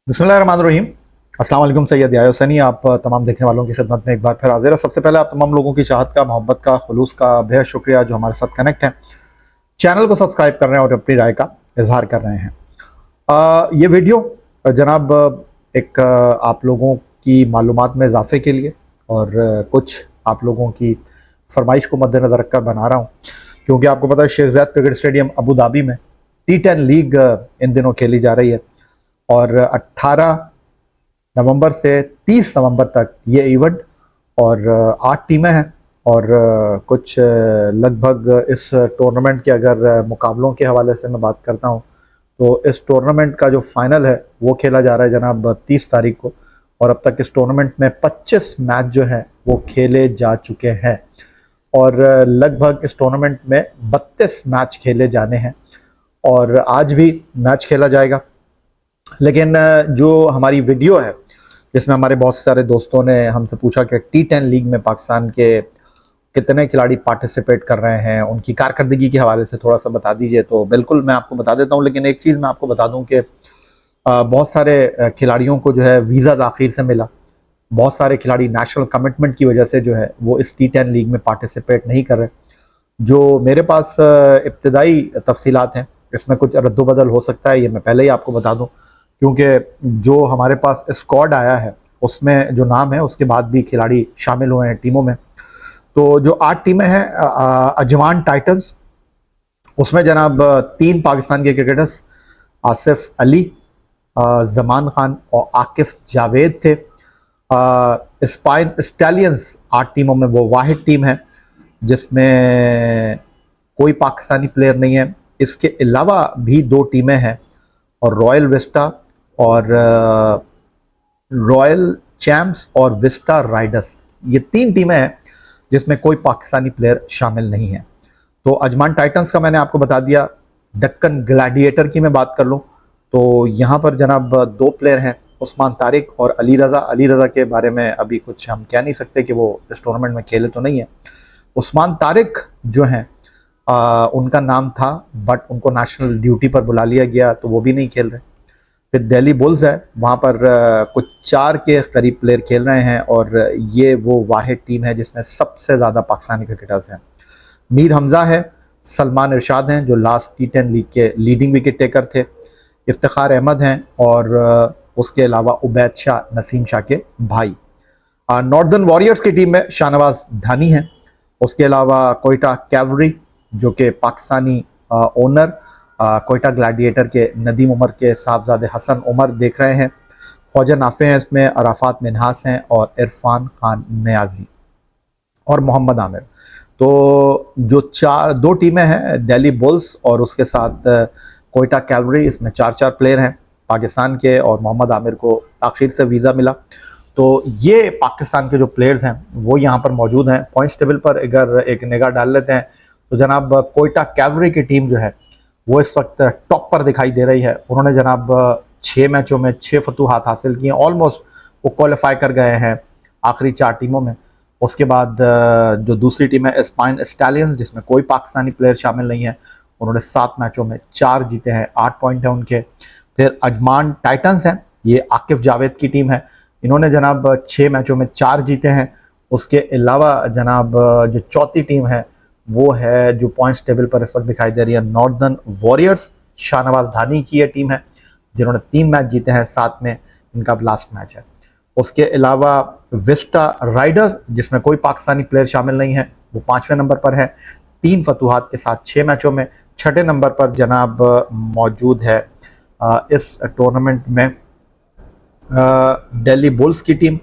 बिस्मिल्लाहिर्रहमानिर्रहीम। अस्सलाम वालेकुम। सैयद यायो सनी आप तमाम देखने वालों की खिदमत में एक बार फिर हाजिर है। सबसे पहले आप तमाम लोगों की चाहत का, मोहब्बत का, खुलूस का बेहद शुक्रिया जो हमारे साथ कनेक्ट हैं, चैनल को सब्सक्राइब कर रहे हैं और अपनी राय का इजहार कर रहे हैं। ये वीडियो जनाब एक आप लोगों की मालूमात में इजाफे के लिए और कुछ आप लोगों की फरमाइश को मद्देनज़र रखकर बना रहा हूँ, क्योंकि आपको पता है Sheikh Zayed cricket stadium Abu Dhabi में T10 लीग इन दिनों खेली जा रही है और 18 नवंबर से 30 नवंबर तक ये इवेंट और 8 टीमें हैं और कुछ लगभग इस टूर्नामेंट के अगर मुकाबलों के हवाले से मैं बात करता हूँ तो इस टूर्नामेंट का जो फाइनल है वो खेला जा रहा है जनाब 30 तारीख को, और अब तक इस टूर्नामेंट में 25 मैच जो हैं वो खेले जा चुके हैं और लगभग इस टूर्नामेंट में 32 मैच खेले जाने हैं और आज भी मैच खेला जाएगा। लेकिन जो हमारी वीडियो है जिसमें हमारे बहुत सारे दोस्तों ने हमसे पूछा कि T10 लीग में पाकिस्तान के कितने खिलाड़ी पार्टिसिपेट कर रहे हैं, उनकी कारकर्दगी के हवाले से थोड़ा सा बता दीजिए, तो बिल्कुल मैं आपको बता देता हूं। लेकिन एक चीज़ मैं आपको बता दूं कि बहुत सारे खिलाड़ियों को जो है वीज़ा आखिर से मिला। बहुत सारे खिलाड़ी नेशनल कमिटमेंट की वजह से जो है वो इस T10 लीग में पार्टिसिपेट नहीं कर रहे। जो मेरे पास इब्तदाई तफसीलात हैं, इसमें कुछ रद्दोबदल हो सकता है, ये मैं पहले ही आपको बता दूं, क्योंकि जो हमारे पास स्क्वाड आया है उसमें जो नाम है उसके बाद भी खिलाड़ी शामिल हुए हैं टीमों में। तो जो 8 टीमें हैं अजमान टाइटंस, उसमें जनाब 3 पाकिस्तान के क्रिकेटर्स आसिफ अली, जमान खान और आकिफ जावेद थे। स्पाइन स्टैलियंस 8 टीमों में वो वाहिद टीम है जिसमें कोई पाकिस्तानी प्लेयर नहीं है। इसके अलावा भी 2 टीमें हैं और रॉयल विस्टा और रॉयल चैम्प्स और विस्टा राइडर्स, ये 3 टीमें हैं जिसमें कोई पाकिस्तानी प्लेयर शामिल नहीं है। तो अजमान टाइटंस का मैंने आपको बता दिया। डक्कन ग्लैडिएटर की मैं बात कर लूँ तो यहाँ पर जनाब 2 प्लेयर हैं, उस्मान तारिक और अली रज़ा। अली रज़ा के बारे में अभी कुछ हम कह नहीं सकते कि वो इस टूर्नामेंट में खेले तो नहीं है। उस्मान तारिक जो हैं उनका नाम था बट उनको नेशनल ड्यूटी पर बुला लिया गया तो वो भी नहीं खेल रहे। फिर दिल्ली बुल्स है, वहाँ पर कुछ 4 के करीब प्लेयर खेल रहे हैं और ये वो वाहिद टीम है जिसमें सबसे ज़्यादा पाकिस्तानी क्रिकेटर्स हैं। मीर हमज़ा है, सलमान इरशाद हैं जो लास्ट T10 लीग के लीडिंग विकेट टेकर थे, इफ्तिखार अहमद हैं और उसके अलावा उबैद शाह नसीम शाह के भाई। नॉर्दर्न वॉरियर्स की टीम में शाहनवाज धानी हैं, उसके अलावा कोयटा कैवलरी जो कि पाकिस्तानी ओनर कोयटा ग्लैडिएटर के नदीम उमर के साहबजादे हसन उमर देख रहे हैं। ख्वाजा नाफे हैं, इसमें अराफात मिनहास हैं और इरफान खान नियाजी और मोहम्मद आमिर। तो जो 2 टीमें हैं दिल्ली बुल्स और उसके साथ कोयटा कैवलरी, इसमें 4 प्लेयर हैं पाकिस्तान के और मोहम्मद आमिर को आखिर से वीज़ा मिला। तो ये पाकिस्तान के जो प्लेयर्स हैं वो यहाँ पर मौजूद हैं। पॉइंट्स टेबल पर अगर एक निगाह डाल लेते हैं तो जनाब कोयटा कैवलरी की टीम जो है वो इस वक्त टॉप पर दिखाई दे रही है। उन्होंने जनाब 6 मैचों में 6 फतूहात हासिल किए, ऑलमोस्ट वो क्वालिफाई कर गए हैं आखिरी 4 टीमों में। उसके बाद जो दूसरी टीम है स्पाइन स्टैलियंस जिसमें कोई पाकिस्तानी प्लेयर शामिल नहीं है, उन्होंने 7 मैचों में 4 जीते हैं, 8 पॉइंट हैं उनके। फिर अजमान टाइटंस हैं, ये आकिफ जावेद की टीम है, इन्होंने जनाब 6 मैचों में 4 जीते हैं। उसके अलावा जनाब जो चौथी टीम है वो है जो पॉइंट्स टेबल पर इस वक्त दिखाई दे रही है नॉर्दर्न वॉरियर्स, शाहनवाज धानी की ये टीम है जिन्होंने 3 मैच जीते हैं, 7 में इनका लास्ट मैच है। उसके अलावा विस्टा राइडर जिसमें कोई पाकिस्तानी प्लेयर शामिल नहीं है, वो 5वें नंबर पर है 3 फतूहात के साथ 6 मैचों में। 6ठे नंबर पर जनाब मौजूद है इस टूर्नामेंट में दिल्ली बुल्स की टीम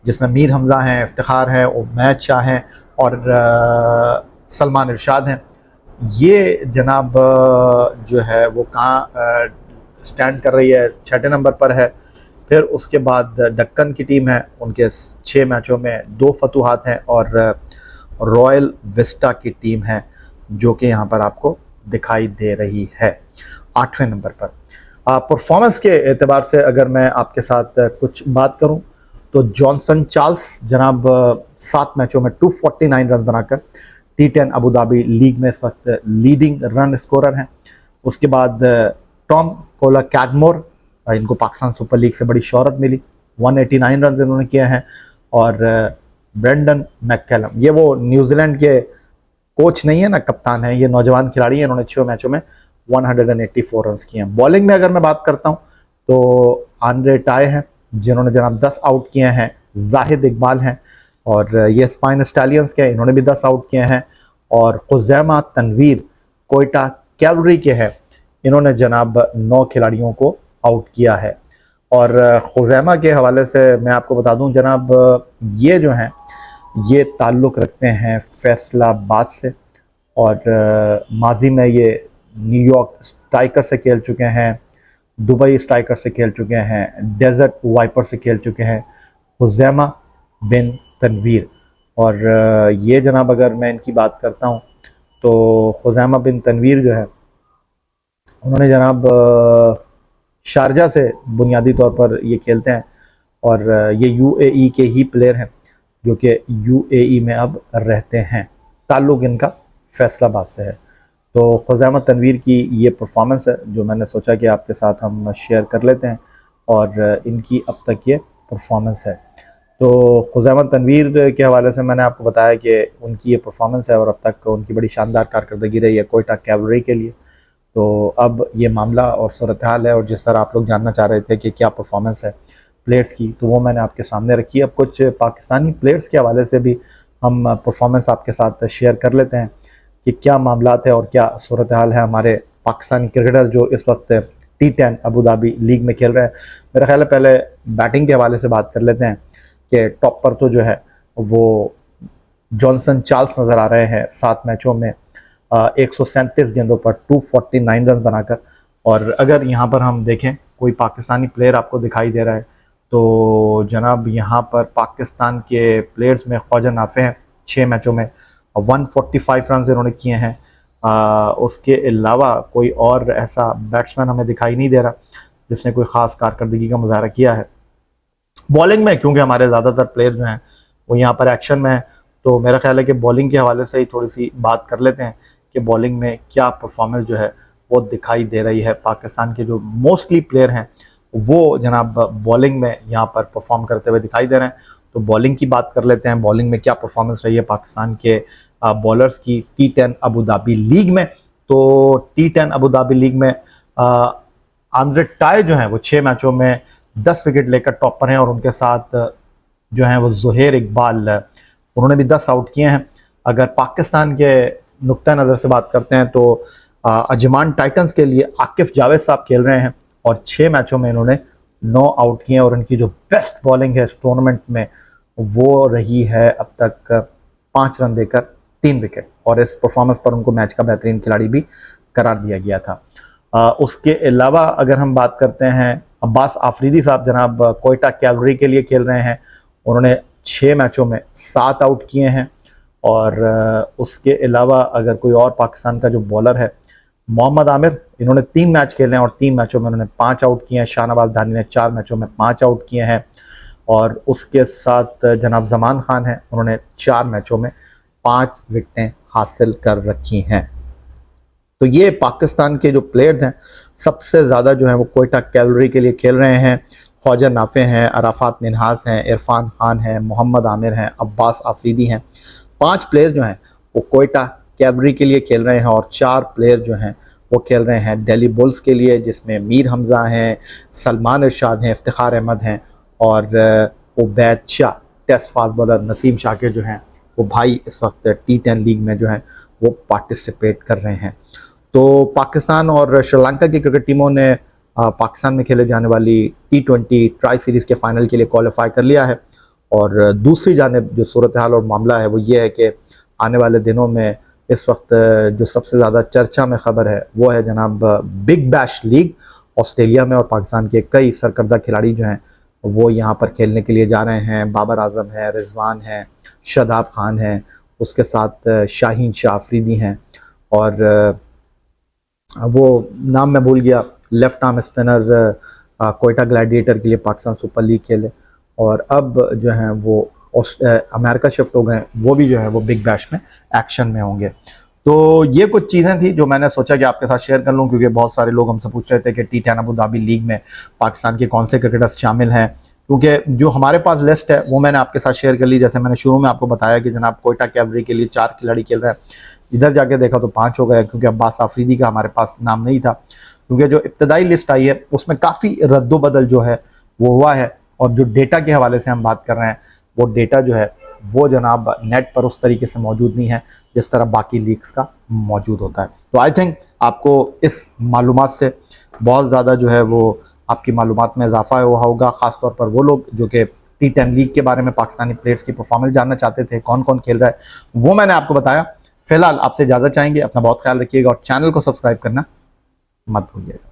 जिसमें मीर हमज़ा हैं, इफ्तिखार है, उबैद शाह हैं और सलमान इरशाद हैं। ये जनाब जो है वो कहाँ स्टैंड कर रही है, 6ठे नंबर पर है। फिर उसके बाद डक्कन की टीम है, उनके 6 मैचों में 2 फतूहात हैं और रॉयल विस्टा की टीम है जो कि यहाँ पर आपको दिखाई दे रही है 8वें नंबर पर। परफॉर्मेंस के एतबार से अगर मैं आपके साथ कुछ बात करूं तो जॉनसन चार्ल्स जनाब 7 मैचों में 249 रन बनाकर T10 अबू धाबी लीग में इस वक्त लीडिंग रन स्कोरर हैं। उसके बाद टॉम कोला कैडमोर इनको पाकिस्तान सुपर लीग से बड़ी शोहरत मिली, 189 रन इन्होंने किए हैं। और ब्रेंडन मैककलम, ये वो न्यूजीलैंड के कोच नहीं है ना, कप्तान है, ये नौजवान खिलाड़ी है, इन्होंने 6 मैचों में 184 रन किए हैं। बॉलिंग में अगर मैं बात करता हूँ तो आंद्रे टाई हैं जिन्होंने जनाब 10 आउट किए हैं, जाहिद इकबाल हैं और ये स्पाइन स्टैलियंस के, इन्होंने भी 10 आउट किए हैं। और खुजैमा तनवीर कोयटा कैवलरी के हैं, इन्होंने जनाब 9 खिलाड़ियों को आउट किया है। और खुजैमा के हवाले से मैं आपको बता दूं जनाब, ये जो हैं ये ताल्लुक़ रखते हैं फैसलाबाद से और माजी में ये न्यूयॉर्क स्ट्राइकर से खेल चुके हैं, दुबई स्ट्राइकर से खेल चुके हैं, डेजर्ट वाइपर से खेल चुके हैं, खुजैमा बिन तनवीर। और ये जनाब अगर मैं इनकी बात करता हूँ तो खुजैमा बिन तनवीर जो है उन्होंने जनाब शारजा से बुनियादी तौर पर ये खेलते हैं और ये यूएई के ही प्लेयर हैं जो कि यूएई में अब रहते हैं, ताल्लुक़ इनका फैसलाबाद से है। तो खुजैमा तनवीर की ये परफॉर्मेंस है जो मैंने सोचा कि आपके साथ हम शेयर कर लेते हैं और इनकी अब तक ये परफॉर्मेंस है। तो खुजैमा तनवीर के हवाले से मैंने आपको बताया कि उनकी ये परफॉर्मेंस है और अब तक उनकी बड़ी शानदार कारकर्दगी रही है कोयटा कैवलरी के लिए। तो अब ये मामला और सूरत हाल है और जिस तरह आप लोग जानना चाह रहे थे कि क्या परफॉर्मेंस है प्लेयर्स की, तो वो मैंने आपके सामने रखी है। अब कुछ पाकिस्तानी प्लेयर्स के हवाले से भी हम परफॉर्मेंस आपके साथ शेयर कर लेते हैं कि क्या मामलात है और क्या सूरत हाल है हमारे पाकिस्तानी क्रिकेटर जो इस वक्त T10 अबू धाबी लीग में खेल रहे हैं। मेरा ख्याल है पहले बैटिंग के हवाले से बात कर लेते हैं कि टॉप पर तो जो है वो जॉनसन चार्ल्स नज़र आ रहे हैं 7 मैचों में 137 गेंदों पर 249 रन बनाकर। और अगर यहाँ पर हम देखें कोई पाकिस्तानी प्लेयर आपको दिखाई दे रहा है तो जनाब यहाँ पर पाकिस्तान के प्लेयर्स में ख्वाजा नाफे हैं, 6 मैचों में 145 रन इन्होंने किए हैं। उसके अलावा कोई और ऐसा बैट्समैन हमें दिखाई नहीं दे रहा जिसने कोई ख़ास कारकर्दगी का मुजाहरा किया है। बॉलिंग में क्योंकि हमारे ज़्यादातर प्लेयर जो हैं वो यहाँ पर एक्शन में हैं, तो मेरा ख्याल है कि बॉलिंग के हवाले से ही थोड़ी सी बात कर लेते हैं कि बॉलिंग में क्या परफॉर्मेंस जो है वो दिखाई दे रही है। पाकिस्तान के जो मोस्टली प्लेयर हैं वो जनाब बॉलिंग में यहाँ पर परफॉर्म करते हुए दिखाई दे रहे हैं। तो बॉलिंग की बात कर लेते हैं, बॉलिंग में क्या परफॉर्मेंस रही है पाकिस्तान के बॉलर्स की T10 अबू धाबी लीग में। तो T10 अबू धाबी लीग में आंद्रे टाई जो हैं वो 6 मैचों में 10 विकेट लेकर टॉप पर हैं और उनके साथ जो हैं वो ज़ुहैर इकबाल, उन्होंने भी 10 आउट किए हैं। अगर पाकिस्तान के नुक्ता नज़र से बात करते हैं तो अजमान टाइटंस के लिए आकिफ जावेद साहब खेल रहे हैं और 6 मैचों में इन्होंने 9 आउट किए हैं और इनकी जो बेस्ट बॉलिंग है इस टूर्नामेंट में वो रही है अब तक 5 रन देकर 3 विकेट और इस परफॉर्मेंस पर उनको मैच का बेहतरीन खिलाड़ी भी करार दिया गया था। उसके अलावा अगर हम बात करते हैं अब्बास आफरीदी साहब जनाब कोयटा कैवलरी के लिए खेल रहे हैं, उन्होंने 6 मैचों में 7 आउट किए हैं। और उसके अलावा अगर कोई और पाकिस्तान का जो बॉलर है मोहम्मद आमिर, इन्होंने 3 मैच खेले हैं और 3 मैचों में उन्होंने 5 आउट किए हैं। शाहनवाज धानी ने 4 मैचों में 5 आउट किए हैं और उसके साथ जनाब जमान खान हैं, उन्होंने 4 मैचों में 5 विकेटें हासिल कर रखी हैं। तो ये पाकिस्तान के जो प्लेयर्स हैं सबसे ज़्यादा जो है वो कोयटा कैवलरी के लिए खेल रहे हैं। ख्वाजा नाफे हैं, अराफात मिनहास हैं, इरफान खान हैं, मोहम्मद आमिर हैं, अब्बास आफरीदी हैं। 5 प्लेयर जो हैं वो कोयटा कैवलरी के लिए खेल रहे हैं और 4 प्लेयर जो हैं वो खेल रहे हैं दिल्ली बुल्स के लिए, जिसमें मीर हमज़ा हैं, सलमान इरशाद हैं, इफ्तिखार अहमद हैं और Ubaid Shah. Test fast bowler Naseem Shakir जो हैं वो भाई इस वक्त T10 लीग में जो है वो पार्टिसिपेट कर रहे हैं। तो पाकिस्तान और श्रीलंका की क्रिकेट टीमों ने पाकिस्तान में खेले जाने वाली T20 ट्राई सीरीज़ के फाइनल के लिए क्वालिफाई कर लिया है। और दूसरी जानिब जो सूरत हाल और मामला है वो ये है कि आने वाले दिनों में इस वक्त जो सबसे ज़्यादा चर्चा में ख़बर है वो है जनाब बिग बैश लीग ऑस्ट्रेलिया में, और पाकिस्तान के कई सरकर्दा खिलाड़ी जो हैं वो यहाँ पर खेलने के लिए जा रहे हैं। बाबर आजम है, रिजवान है, शादाब खान है, उसके साथ शाहीन शाह अफरीदी हैं और वो नाम मैं भूल गया, left arm spinner Quetta gladiator के लिए पाकिस्तान सुपर लीग खेले और अब जो हैं वो अमेरिका शिफ्ट हो गए, वो भी जो है वो बिग बैश में एक्शन में होंगे। तो ये कुछ चीज़ें थी जो मैंने सोचा कि आपके साथ शेयर कर लूँ, क्योंकि बहुत सारे लोग हमसे पूछ रहे थे कि T10 अबू धाबी लीग में पाकिस्तान के कौन से क्रिकेटर्स शामिल हैं, क्योंकि जो हमारे पास लिस्ट है वो मैंने आपके साथ शेयर कर ली। जैसे मैंने शुरू में आपको बताया कि जनाब कोयटा कैवलरी के लिए 4 खिलाड़ी खेल रहे हैं, इधर जाके देखा तो 5 हो गए, क्योंकि अब्बास आफरीदी का हमारे पास नाम नहीं था, क्योंकि जो इब्तदाई लिस्ट आई है उसमें काफ़ी रद्दोबदल जो है वो हुआ है। और जो डेटा के हवाले से हम बात कर रहे हैं वो डेटा जो है वो जनाब नेट पर उस तरीके से मौजूद नहीं है जिस तरह बाकी लीग्स का मौजूद होता है। तो आई थिंक आपको इस मालूमात से बहुत ज़्यादा जो है वो आपकी मालूमात में इजाफा हुआ होगा, ख़ासतौर पर वो लोग जो कि T10 लीग के बारे में पाकिस्तानी प्लेयर्स की परफॉर्मेंस जानना चाहते थे, कौन कौन खेल रहा है, वो मैंने आपको बताया। फिलहाल आपसे इजाज़त चाहेंगे, अपना बहुत ख्याल रखिएगा और चैनल को सब्सक्राइब करना मत भूलिएगा।